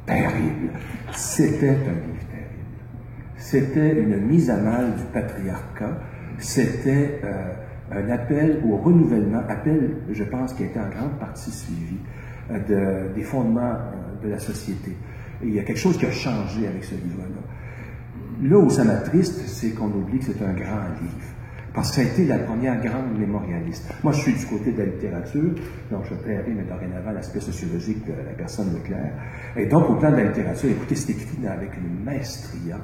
terrible. C'était un livre terrible. C'était une mise à mal du patriarcat. C'était un appel au renouvellement, appel, je pense, qui a été en grande partie suivi des fondements de la société. Et il y a quelque chose qui a changé avec ce livre-là. Là où ça m'attriste, c'est qu'on oublie que c'est un grand livre. Parce que ça a été la première grande mémorialiste. Moi, je suis du côté de la littérature, donc je paierai, mais dorénavant, l'aspect sociologique de la personne Leclerc. Et donc, au plan de la littérature, écoutez, c'est écrit avec une maestria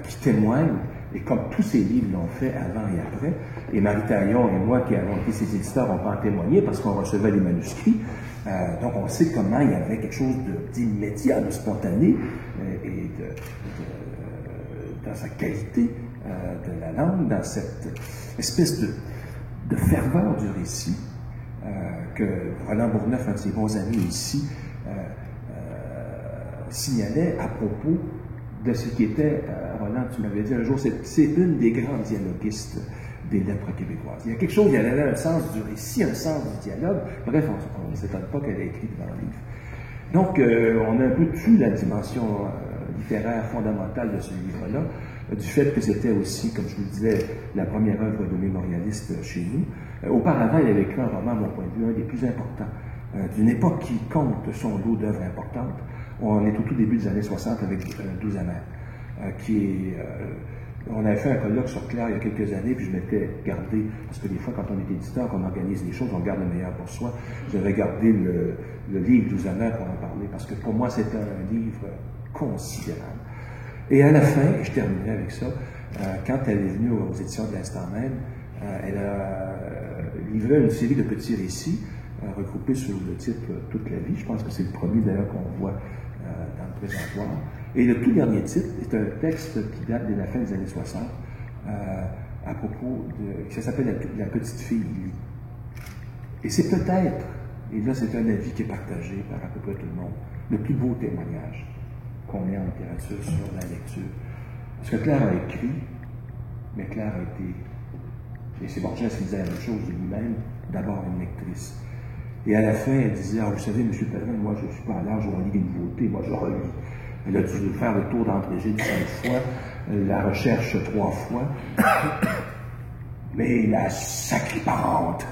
qui témoigne, et comme tous ces livres l'ont fait avant et après, et Marie Taillon et moi, qui avons été ses éditeurs, on peut en témoigner parce qu'on recevait les manuscrits. Donc, on sait comment il y avait quelque chose d'immédiat, de spontané, et dans sa qualité de la langue, dans cette espèce de ferveur du récit que Roland Bourgneuf, un de ses bons amis ici, signalait à propos de ce qui était, Roland, tu m'avais dit un jour, c'est une des grandes dialoguistes des lettres québécoises. Il y a quelque chose, il y avait un sens du récit, un sens du dialogue. Bref, on ne s'étonne pas qu'elle ait écrit dans le livre. Donc, on a un peu tué la dimension littéraire fondamentale de ce livre-là, du fait que c'était aussi, comme je vous le disais, la première œuvre de mémorialiste chez nous. Auparavant, il avait écrit un roman, à mon point de vue, un des plus importants, d'une époque qui compte son lot d'œuvres importantes. On est au tout début des années 60 avec 12 amers, qui est... on avait fait un colloque sur Claire il y a quelques années, puis je m'étais gardé, parce que des fois, quand on est éditeur, qu'on organise les choses, on garde le meilleur pour soi. J'avais gardé le livre 12 amers pour en parler, parce que pour moi, c'était un livre considérable. Et à la fin, et je terminerai avec ça, quand elle est venue aux éditions de l'Instant même, elle a livré une série de petits récits regroupés sous le titre « Toute la vie ». Je pense que c'est le premier d'ailleurs qu'on voit dans le présentoir. Et le tout dernier titre est un texte qui date de la fin des années 60, à propos de... ça s'appelle la petite fille Lily. Et c'est peut-être, et là c'est un avis qui est partagé par à peu près tout le monde, le plus beau témoignage qu'on ait en littérature sur la lecture. Parce que Claire a écrit, mais Claire a été, et c'est Borges qui disait la même chose de lui-même, d'abord une lectrice. Et à la fin, elle disait, ah, vous savez, M. Pellerin, moi je ne suis pas à l'âge où on lit des nouveautés, moi je relis. Elle a dû faire le tour d'André Gide 5 fois, la recherche 3 fois. Mais la sacrée parente,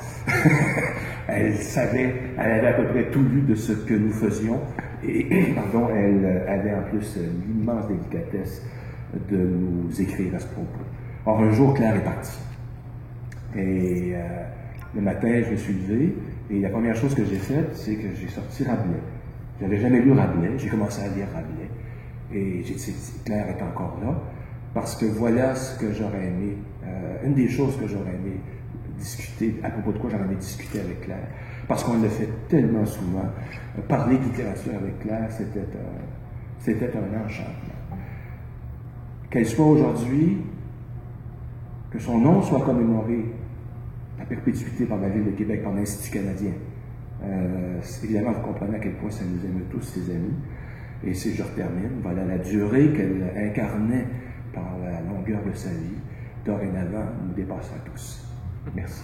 elle savait, elle avait à peu près tout lu de ce que nous faisions, et pardon, elle avait en plus l'immense délicatesse de nous écrire à ce propos. Or, un jour, Claire est partie. Et le matin, je me suis levé, et la première chose que j'ai faite, c'est que j'ai sorti Rabelais. Je n'avais jamais lu Rabelais, j'ai commencé à lire Rabelais. Et j'ai dit, Claire est encore là, parce que voilà ce que j'aurais aimé, une des choses que j'aurais aimé discuter, à propos de quoi j'aurais aimé discuter avec Claire, parce qu'on le fait tellement souvent. Parler de littérature avec Claire, c'était un enchantement. Qu'elle soit aujourd'hui, que son nom soit commémoré à perpétuité par la Ville de Québec, par l'Institut canadien. Évidemment, vous comprenez à quel point ça nous aime tous, ses amis. Et si je termine, voilà la durée qu'elle incarnait par la longueur de sa vie, dorénavant, nous dépassera tous. Merci.